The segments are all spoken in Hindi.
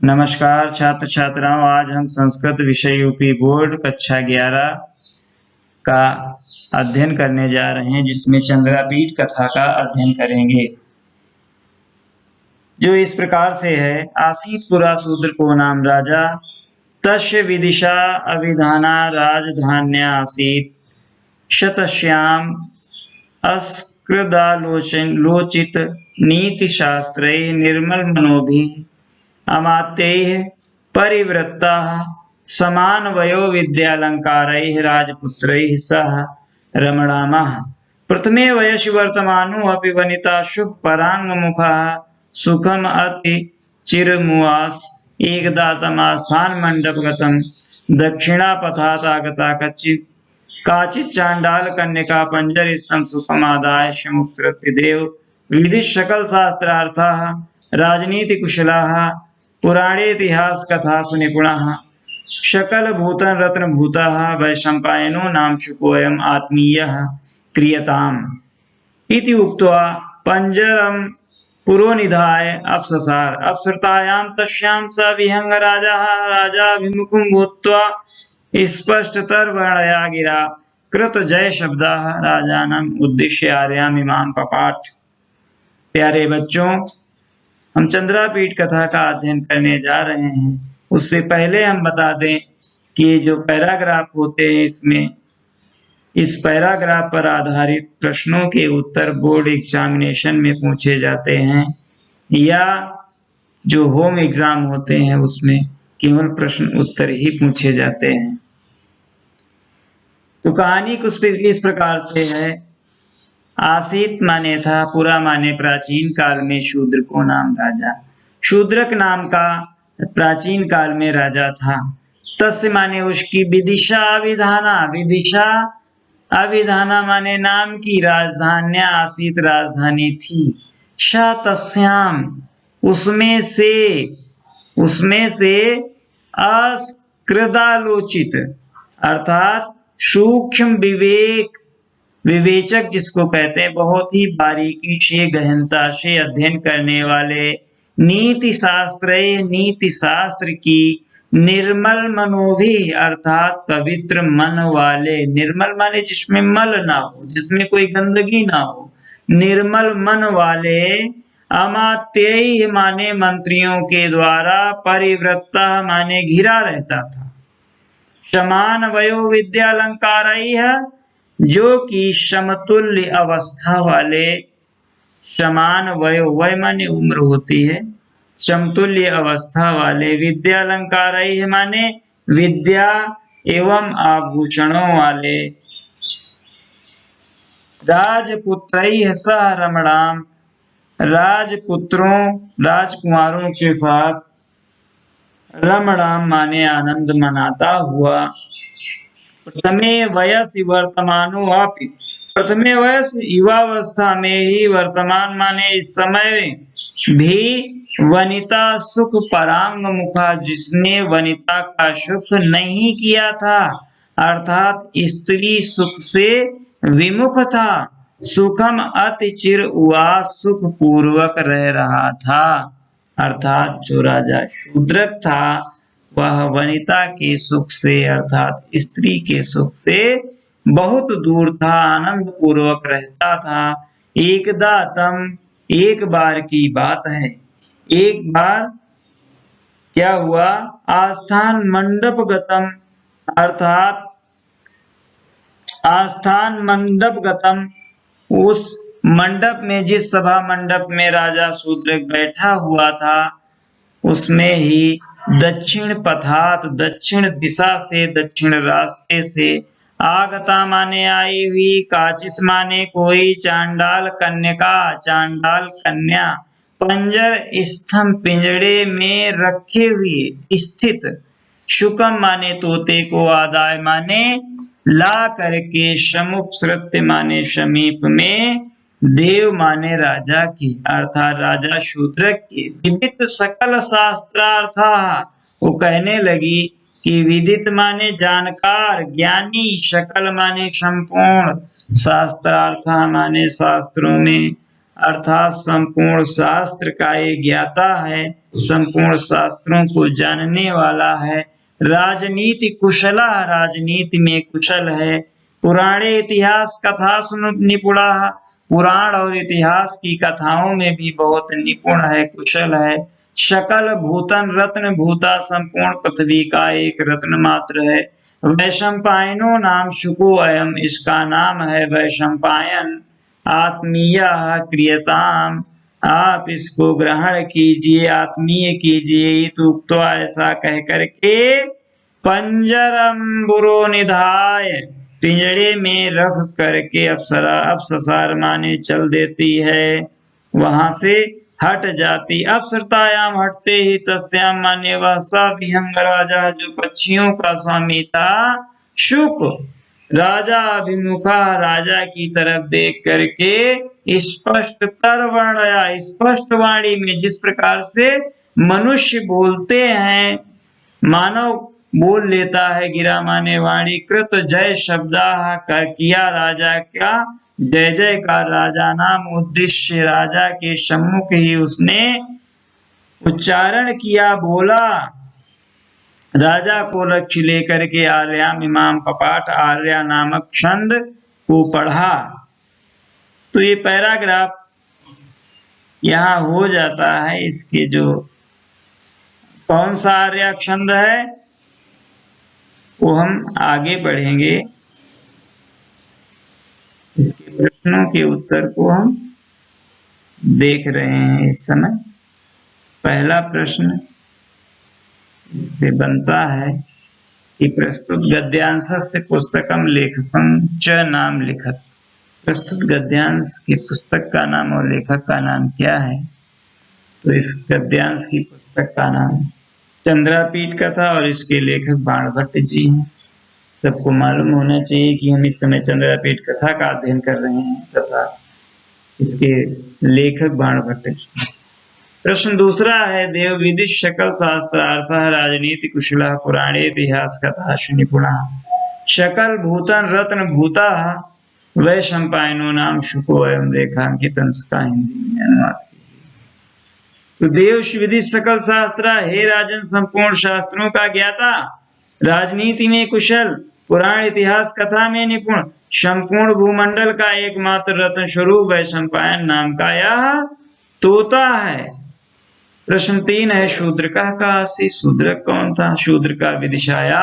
नमस्कार छात्र छात्राओं, आज हम संस्कृत विषय यूपी बोर्ड कक्षा 11 का अध्ययन करने जा रहे हैं, जिसमें चंद्रापीठ कथा का अध्ययन करेंगे, जो इस प्रकार से है। आसीत पुरा शूद्र को नाम राजा, तस्य विदिशा अभिधाना राजधान्या आसीत, शतश्याम लोचित नीति शास्त्रैः निर्मल मनोभिः अमात्यैः परिवृत्ताः समानवयो विद्यालंकारैः राजपुत्रैः सह रमणामः। प्रथमे वयसि वर्तमानो अपि वनिता शुभ परांगमुखः सुखम अति चिरमुआस। एकदा तमास्थान मंडप गतम दक्षिणापथात् आगता काचित् चांडाल कन्यका पंजर स्तंभ सुखमादाय समुत्सृत्य देव विदित सकल शास्त्रार्थाः राजनीति कुशलाः पुराणेतिहास कथा सुनिपुणाः सकल भूतन रत्न भूताः वैशंपायनो नाम शुकोऽयम् आत्मीयः क्रियताम् इति उक्त्वा पंजरं पुरोनिधाय अप्ससार। अप्सरतायां तस्यां स विहंग राजाभिमुखं भूत्वा स्पष्टतर वर्णया गिरा कृत जय शब्दाः राजानम् उद्दिश्य आर्यामिमां पपाठ। प्यारे बच्चों, हम चंद्रापीठ कथा का अध्ययन करने जा रहे हैं। उससे पहले हम बता दें कि जो पैराग्राफ होते हैं, इसमें इस पैराग्राफ पर आधारित प्रश्नों के उत्तर बोर्ड एग्जामिनेशन में पूछे जाते हैं, या जो होम एग्जाम होते हैं उसमें केवल प्रश्न उत्तर ही पूछे जाते हैं। तो कहानी कुछ इस प्रकार से है। आसीत माने था, पुरा माने प्राचीन काल में, शूद्र को नाम राजा। शूद्रक नाम का प्राचीन काल में राजा था। तस्य माने उसकी, विदिशा अभिधाना, विदिशा अभिधाना माने नाम की, राजधान्या आसीत राजधानी थी। श तस्याम उसमें से अस्कृदालोचित अर्थात सूक्ष्म विवेचक जिसको कहते हैं, बहुत ही बारीकी से गहनता से अध्ययन करने वाले, नीति शास्त्र की, निर्मल मनोभी अर्थात पवित्र मन वाले। निर्मल माने जिसमें मल ना हो, जिसमें कोई गंदगी ना हो, निर्मल मन वाले। अमात्यैः माने मंत्रियों के द्वारा, परिवृत्ता माने घिरा रहता था। समान वयो विद्यालंकारैः जो कि समतुल्य अवस्था वाले, समान वयो, वय माने उम्र होती है, समतुल्य अवस्था वाले, विद्यालंकारैः माने विद्या एवं आभूषणों वाले, राजपुत्रैः सह रमणाम राजकुमारों के साथ, रमणाम माने आनंद मनाता हुआ। प्रथमे वयसि वर्तमानो अपि, प्रथमे वयस युवावस्था में ही, वर्तमान माने इस समय भी, वनिता सुख परांग मुखा जिसने वनिता का सुख नहीं किया था, अर्थात स्त्री सुख से विमुख था। सुखम अति चिर उवास सुख पूर्वक रह रहा था, अर्थात जो राजा शूद्रक था वह वनिता के सुख से अर्थात स्त्री के सुख से बहुत दूर था, आनंद पूर्वक रहता था। एक बार की बात है, एक बार क्या हुआ, आस्थान मंडप गतम अर्थात आस्थान मंडप गतम, उस मंडप में, जिस सभा मंडप में राजा शूद्रक बैठा हुआ था, उसमें ही दक्षिण पथात, दक्षिण दिशा से, दक्षिण रास्ते से, आगता माने आई हुई, काचित माने कोई, चांडाल कन्यका, चांडाल कन्या, पंजर स्तंभ पिंजड़े में रखे हुए स्थित, शुकम माने तोते को, आदाय माने ला करके, समुपसृत्य माने समीप में, देव माने राजा की अर्थात राजा शूद्रक की, विदित सकल शास्त्रार्था, वो कहने लगी कि विदित माने जानकार, ज्ञानी, सकल माने संपूर्ण, शास्त्रार्था माने शास्त्रों में अर्थात संपूर्ण शास्त्र का ये ज्ञाता है, संपूर्ण शास्त्रों को जानने वाला है। राजनीति कुशला, राजनीति में कुशल है। पुराणे इतिहास कथा सुन निपुणा, पुराण और इतिहास की कथाओं में भी बहुत निपुण है, कुशल है। सकल भूतन रत्न भूता, संपूर्ण पृथ्वी का एक रत्न मात्र है। वैशंपायनो नाम शुको अयम, इसका नाम है वैशंपायन। आत्मीय क्रियताम, आप इसको ग्रहण कीजिए, आत्मीय कीजिए। तो ऐसा कह करके पंजरम बुरो निधाय, पिंजड़े में रख करके अप्सरा, अप्ससार माने चल देती है, वहां से हट जाती। अप्सरतायाम, हटते ही तस्याम माने वह सविहंग राजा, जो पक्षियों का स्वामी था, शुक राजा अभिमुखा, राजा की तरफ देख करके स्पष्ट तर वर्णया, स्पष्ट वाणी में, जिस प्रकार से मनुष्य बोलते हैं, मानव बोल लेता है, गिरा माने वाणी, कृत जय शब्दा, कर किया राजा का जय जयकार, राजा नाम उद्देश्य, राजा के सम्मुख ही उसने उच्चारण किया, बोला। राजा को लक्ष्य लेकर के आर्याम इमाम पपाठ, आर्या नामक छंद को पढ़ा। तो ये पैराग्राफ यहाँ हो जाता है। इसके जो कौन सा आर्या छंद है वो हम आगे बढ़ेंगे। इसके प्रश्नों के उत्तर को हम देख रहे हैं इस समय। पहला प्रश्न इस पे बनता है कि प्रस्तुत गद्यांशस्य पुस्तकम लेखकं च नाम लिखत। प्रस्तुत गद्यांश की पुस्तक का नाम और लेखक का नाम क्या है? तो इस गद्यांश की पुस्तक का नाम चंद्रापीठ कथा और इसके लेखक बाणभट्ट जी हैं। सबको मालूम होना चाहिए कि हम इस समय चंद्रापीठ कथा का अध्ययन कर रहे हैं तथा इसके लेखक बाणभट्ट जी। प्रश्न दूसरा है, देव विदित सकल शास्त्रार्थ, राजनीति कुशला, पुराणे इतिहास कथा निपुणा, सकल भूतन रत्न भूता, वैशंपायनो नाम शुको अयम, रेखांकित का हिंदी में अनुवाद कीजिए। तो देव विदित सकल शास्त्र, हे राजन संपूर्ण शास्त्रों का ज्ञाता, राजनीति में कुशल, पुराण इतिहास कथा में निपुण, संपूर्ण भूमंडल का एकमात्र रत्न स्वरूप वैशंपायन नाम का यह तोता है। प्रश्न 3 है, शूद्रक का आसीत, शूद्रक कौन था? शूद्र का विदिशाया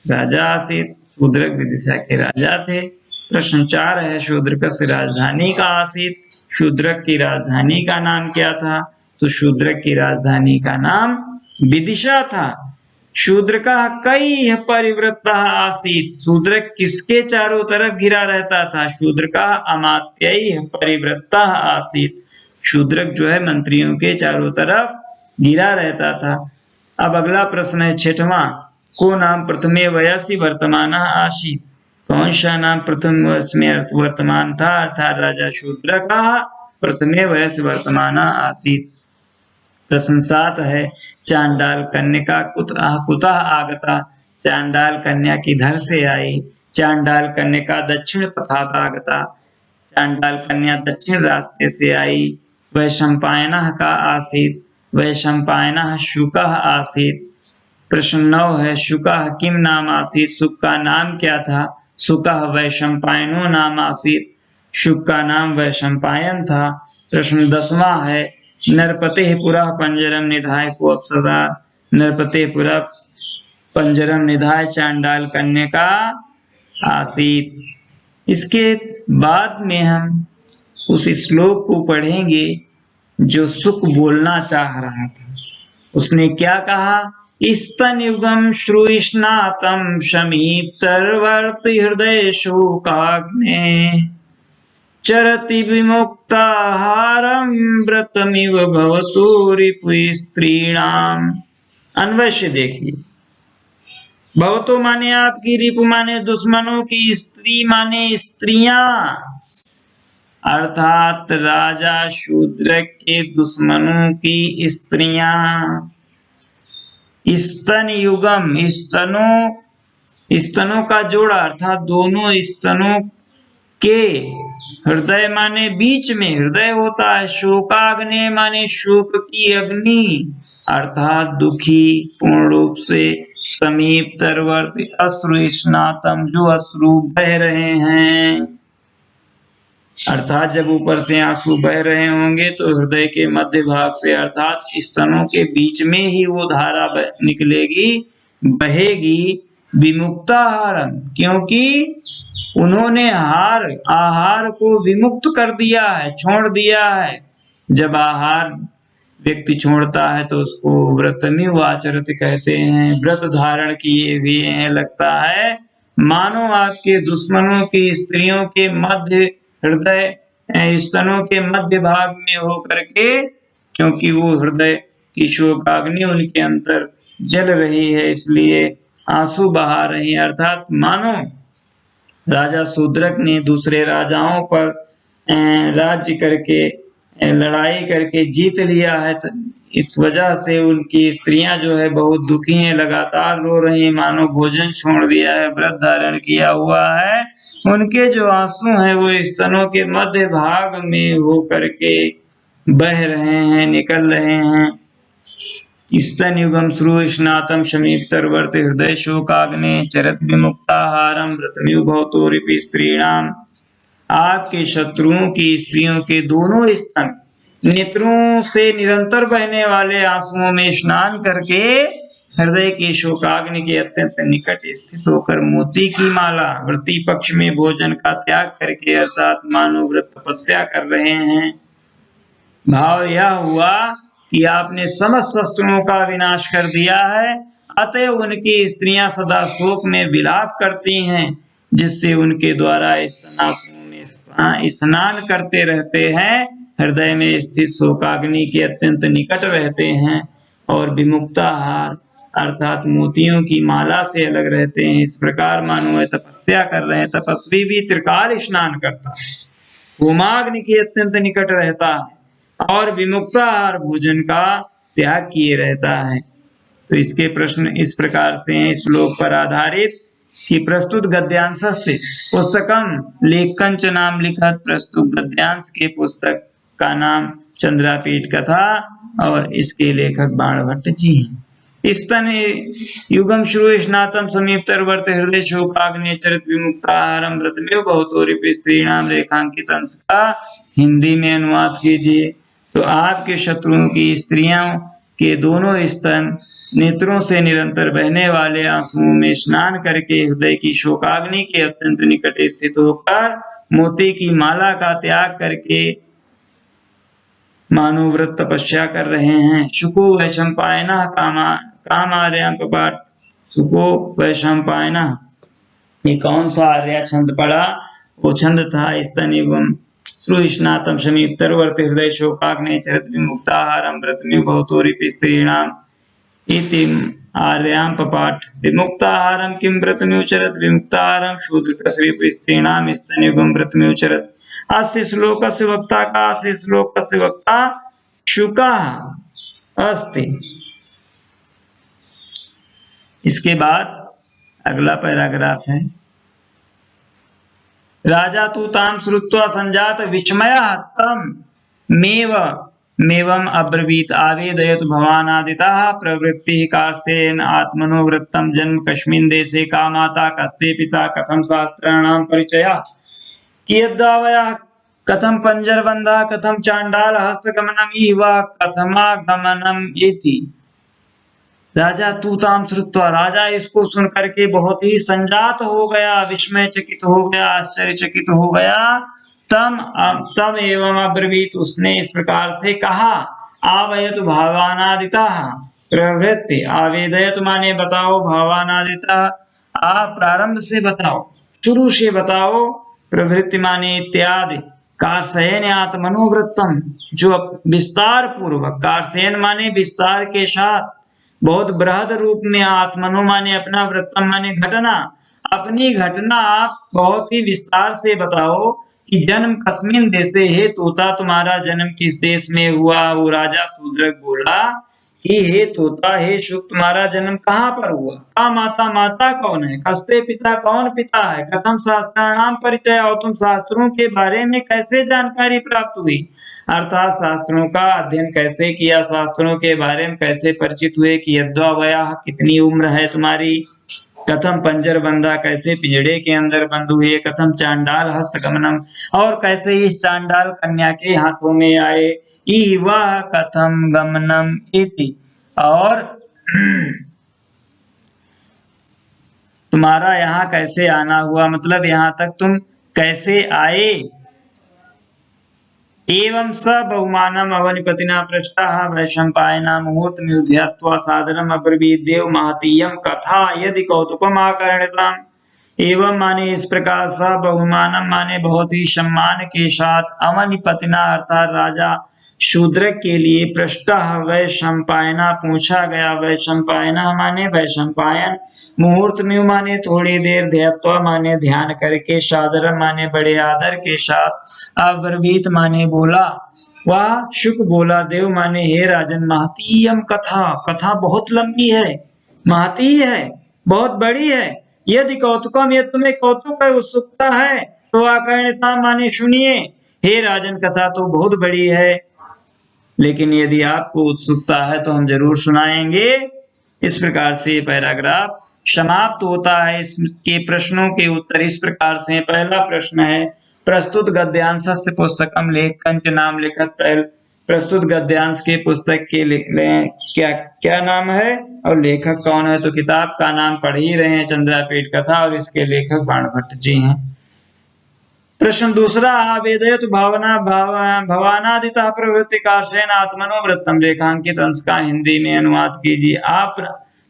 राजा आसीत, शूद्रक विदिशा के राजा थे। प्रश्न 4 है, शूद्रक से राजधानी का आसीत, शूद्रक की राजधानी का नाम क्या था? तो शूद्रक की राजधानी का नाम विदिशा था। शूद्र का कई परिवृत्ता आसीत, शूद्रक किसके चारों तरफ घिरा रहता था? शूद्र का अमात्य परिवृत्ता आसीत, शूद्रक जो है मंत्रियों के चारों तरफ घिरा रहता था। अब अगला प्रश्न है 6वां, को नाम प्रथमे वयसी वर्तमान आसीत, कौन सा नाम प्रथम वर्ष में वर्तमान था? अर्थात राजा शूद्रक का प्रथमे वयस वर्तमान आसीत। प्रश्न 7 है, चांडाल कन्या कुतः आगता, चांडाल कन्या किधर से आई? चांडाल कन्या दक्षिण पथात आगता, चांडाल कन्या दक्षिण रास्ते से आई। वैशंपायनः का आसीत, वैशंपायनः शुकः आसीत। प्रश्न 9 है, शुकः किम नाम आसीत, शुक का नाम क्या था? शुकः वैशंपायनो नाम आसीत, शुक का नाम वैशंपायन था। प्रश्न 10वां है, नरपते पुरः पंजरम निधाय को अप्सरा, नरपते पुरः पंजरम निधाय चांडाल कन्या का आसीत। इसके बाद में हम उस श्लोक को पढ़ेंगे जो शुक बोलना चाह रहा था। उसने क्या कहा? स्तन युगम श्रुष्णातम समीप्तर्वर्ति हृदय शोकाग्ने, चरति विमुक्ताहारम व्रतमिव भवतु रिपु स्त्रीणाम। अन्वय से देखिए, भवतो माने आपकी, रिपु माने दुश्मनों की, स्त्री माने स्त्रियां, अर्थात राजा शूद्र के दुश्मनों की स्त्रियां। स्तन युगम, स्तनों का जोड़ा, अर्थात दोनों स्तनों के हृदय माने बीच में हृदय होता है। शोकाग्नि माने शोक की अग्नि, अर्थात दुखी पूर्ण रूप से, समीप तरवर्ती अश्रु स्नातम, जो अश्रु बह रहे हैं, अर्थात जब ऊपर से आंसू बह रहे होंगे तो हृदय के मध्य भाग से अर्थात स्तनों के बीच में ही वो धारा निकलेगी, बहेगी। विमुक्ताहारम, क्योंकि उन्होंने आहार को विमुक्त कर दिया है, छोड़ दिया है। जब आहार व्यक्ति छोड़ता है तो उसको व्रतमिव आचरित कहते हैं। व्रत धारण किए हुए लगता है, मानो आपके दुश्मनों की स्त्रियों के मध्य हृदय स्तनों के मध्य भाग में हो करके, क्योंकि वो हृदय की शोकाग्नि उनके अंदर जल रही है, इसलिए आंसू बहा रही है। अर्थात मानो राजा शूद्रक ने दूसरे राजाओं पर राज्य करके लड़ाई करके जीत लिया है, तो इस वजह से उनकी स्त्रियां जो है बहुत दुखी हैं, लगातार रो रही हैं, मानो भोजन छोड़ दिया है, व्रत धारण किया हुआ है। उनके जो आंसू हैं वो स्तनों के मध्य भाग में हो करके बह रहे हैं, निकल रहे हैं। स्तन युगम श्रु स्नातम समीप तरवर्ती हृदय शोकाग्नि चरत विमुक्ताहारम व्रतमिव भवतोरिपि स्त्रीणाम। आपके शत्रुओं की स्त्रियों के दोनों स्तन नेत्रों से निरंतर बहने वाले आंसुओं में स्नान करके हृदय की शोकाग्नि के अत्यंत निकट स्थित होकर मोती की माला व्रती पक्ष में भोजन का त्याग करके अर्थात मानो व्रत तपस्या कर रहे हैं। भाव यह हुआ कि आपने समस्त शत्रुओं का विनाश कर दिया है, अतः उनकी स्त्रियां सदा शोक में विलाप करती हैं, जिससे उनके द्वारा स्नान करते रहते हैं, हृदय में स्थित शोकाग्नि के अत्यंत निकट रहते हैं और विमुक्ताहार अर्थात मोतियों की माला से अलग रहते हैं। इस प्रकार मानो तपस्या कर रहे हैं। तपस्वी भी त्रिकाल स्नान करता है, होमाग्नि के अत्यंत निकट रहता है और विमुक्ताहार भोजन का त्याग किए रहता है। तो इसके प्रश्न इस प्रकार से हैं श्लोक पर आधारित कि प्रस्तुत गद्यांश से पुस्तकम लेखन च नाम लिखत। प्रस्तुत गद्यांश के पुस्तक का नाम चंद्रापीठ कथा और इसके लेखक बाणभट्ट जी हैं। स्तन युगम श्रु स्नातम समीप तरवर्ती हृदय शोकाग्नि चरित विमुक्ताहारम व्रतमेव भवतोरिपि स्त्रीणाम रेखांकित अंश का हिंदी में अनुवाद कीजिए। तो आपके शत्रुओं की स्त्रियों के दोनों स्तन नेत्रों से निरंतर बहने वाले आंसुओं में स्नान करके हृदय की शोकाग्नि के अत्यंत निकट स्थित होकर मोती की माला का त्याग करके मानो व्रत तपस्या कर रहे हैं। शुको वैशंपायनः कामार्यां पपाठ। शुको वैशंपायनः, ये कौन सा आर्या छंद पड़ा? वो छंद था स्तन युगम श्रु स्नातम समीप तरवर्ती हृदय शोकाग्नि चरित विमुक्ताहारम व्रतमिव भवतोरिपि स्त्रीणाम इति आर्यां पपाठ। विमुक्ताहारम किं व्रतमिव चरत विमुक्ताहारम शूद्रकस्यैव स्त्रीणाम स्तन युगम व्रतमिव चरत। अस्य श्लोकस्य वक्ता का, अस्य श्लोकस्य वक्ता शुकः अस्ति। इसके बाद अगला पैराग्राफ है। राजा तु तां श्रुत्वा संजात विस्मयः तं मेवम् अब्रवीत् आवेदयतु भवानादितः प्रवृत्तिः कार्सेन आत्मनो वृत्तं जन्म कस्मिन् देशे का माता कस्ते पिता कथं शास्त्राणां परिचयः कियद्भावयः कथं पंजरबन्धः कथं चांडाल हस्तगमनम् इव कथमागमनम् इति। राजा तू ताम श्रुत्वा, राजा इसको सुन करके बहुत ही संजात हो गया, विस्मय चकित हो गया, आश्चर्यचकित हो गया। तम एवं अब्रवीत, उसने इस प्रकार से कहा। आवेदयतु भावानादितः प्रवृत्ति, आवेदयतु माने बताओ, भावानादितः आप प्रारंभ से बताओ, शुरू से बताओ, प्रवृत्ति माने इत्यादि, कार्सेन आत्मनोवृत्तम, जो विस्तार पूर्वक, कार्सेन माने विस्तार के साथ, बहुत बृहद रूप में, आत्मनो माने अपना, वृत्तम माने घटना, अपनी घटना आप बहुत ही विस्तार से बताओ कि जन्म कस्मिन देशे है, तोता तुम्हारा जन्म किस देश में हुआ। वो राजा शूद्रक बोला कि हे तोता, हे शुक, तुम्हारा जन्म कहाँ पर हुआ? का माता, माता कौन है? कस्ते पिता, कौन पिता है? कथम शास्त्राणाम परिचय, और तुम शास्त्रों के बारे में कैसे जानकारी प्राप्त हुई? अर्थात शास्त्रों का अध्ययन कैसे किया, शास्त्रों के बारे में कैसे परिचित हुए? कि यद्वा वयः, कितनी उम्र है तुम्हारी? कथम पंजर बंधा, कैसे पिंजड़े के अंदर बंद हुए? कथम चांडाल हस्तगमनम, और कैसे इस चांडाल कन्या के हाथों में आए? वह कथम गमनम इति, और तुम्हारा यहाँ कैसे आना हुआ, मतलब यहाँ तक तुम कैसे आए? एवं स बहुमानम अवनिपतिना पृष्टः वैशंपायना मुहूर्तमियुध्यत्वा सादरम अब्रवीत् देव महतीयं कथा यदि कौतुकमाकर्ण्यताम्। एवं माने इस प्रकार, स बहुमानम माने बहुत ही सम्मान के साथ, अवनिपतिना अर्थात राजा शूद्रक के लिए, पृष्टः वैशंपायना पूछा गया, वैशंपायना माने वैशंपायन, मुहूर्तमियु माने थोड़ी देर, ध्यत्वा माने ध्यान करके, सादरम माने बड़े आदर के साथ, अब्रवीत माने बोला, वह शुक बोला, देव माने हे राजन, महतीयम कथा, कथा बहुत लंबी है, महती है, बहुत बड़ी है। यदि कौतुकम, यदि तुम्हें कौतुक है, उत्सुकता है, तो आकर्ण्यता माने सुनिए, हे राजन, कथा तो बहुत बड़ी है, लेकिन यदि आपको उत्सुकता है तो हम जरूर सुनाएंगे। इस प्रकार से पैराग्राफ समाप्त होता है। इसके प्रश्नों के उत्तर इस प्रकार से, पहला प्रश्न है, प्रस्तुत गद्यांशस्य पुस्तकम लेखकंच नाम लेखक, प्रस्तुत गद्यांश के पुस्तक के क्या क्या नाम है और लेखक कौन है? तो किताब का नाम पढ़ ही रहे हैं, चंद्रापेट कथा, और इसके लेखक बाणभट्ट जी हैं। प्रश्न दूसरा, आवेदयतु भावना भवानादितः प्रवृत्ति कार्षेण आत्मनोवृत्तम रेखांकित अंश का हिंदी में अनुवाद कीजिए आप।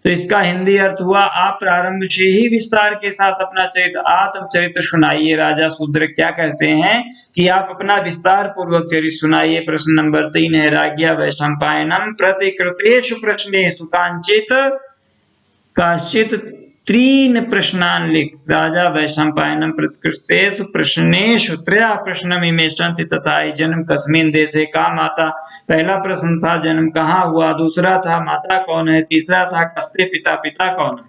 तो इसका हिंदी अर्थ हुआ, आप प्रारंभ से ही विस्तार के साथ अपना चरित्र, आत्मचरित्र सुनाइए। राजा शूद्र क्या कहते हैं कि आप अपना विस्तार पूर्वक चरित्र सुनाइए। प्रश्न नंबर 3 है, राज्ञा वैशंपायनम प्रतिकृतेषु प्रश्नेषु कांचित त्रीन प्रश्नान लिख। राजा वैशंपायनम प्रतिकृतेषु प्रश्नेषु त्रयः प्रश्नमिमे सन्ति तथा जन्म कस्मिन् देशे का माता। पहला प्रश्न था जन्म कहाँ हुआ, दूसरा था माता कौन है, तीसरा था कस्ते पिता, पिता कौन है।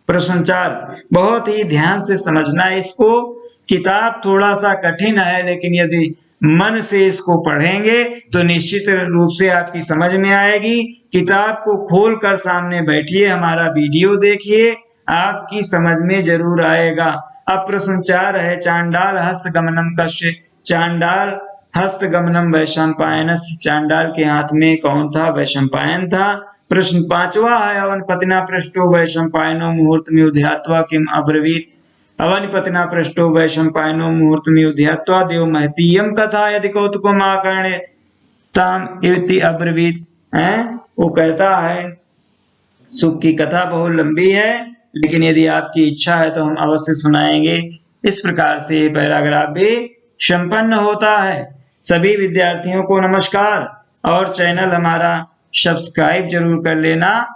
प्रश्न 4, बहुत ही ध्यान से समझना इसको, किताब थोड़ा सा कठिन है, लेकिन यदि मन से इसको पढ़ेंगे तो निश्चित रूप से आपकी समझ में आएगी। किताब को खोल कर सामने बैठिए, हमारा वीडियो देखिए, आपकी समझ में जरूर आएगा। अब प्रश्न 4 है, चांडाल हस्तगमनम कस्य। चांडाल हस्तगमनम वैशंपायनस्य, चांडाल के हाथ में कौन था? वैशंपायन था। प्रश्न 5वां है, अवनपतिना पृष्टो वैशंपायनो मुहूर्तमियु ध्यात्वा किम अब्रवीत। अवनिपतिना पृष्टो वैशंपायनो मुहूर्तमियु ध्यात्वा देव महतीयम कथा यदि कौतुकमाकर्ण्यताम् इति अब्रवीत। वो कहता है सुख की कथा बहुत लंबी है, लेकिन यदि आपकी इच्छा है तो हम अवश्य सुनाएंगे। इस प्रकार से पैराग्राफ भी संपन्न होता है। सभी विद्यार्थियों को नमस्कार, और चैनल हमारा सब्सक्राइब जरूर कर लेना।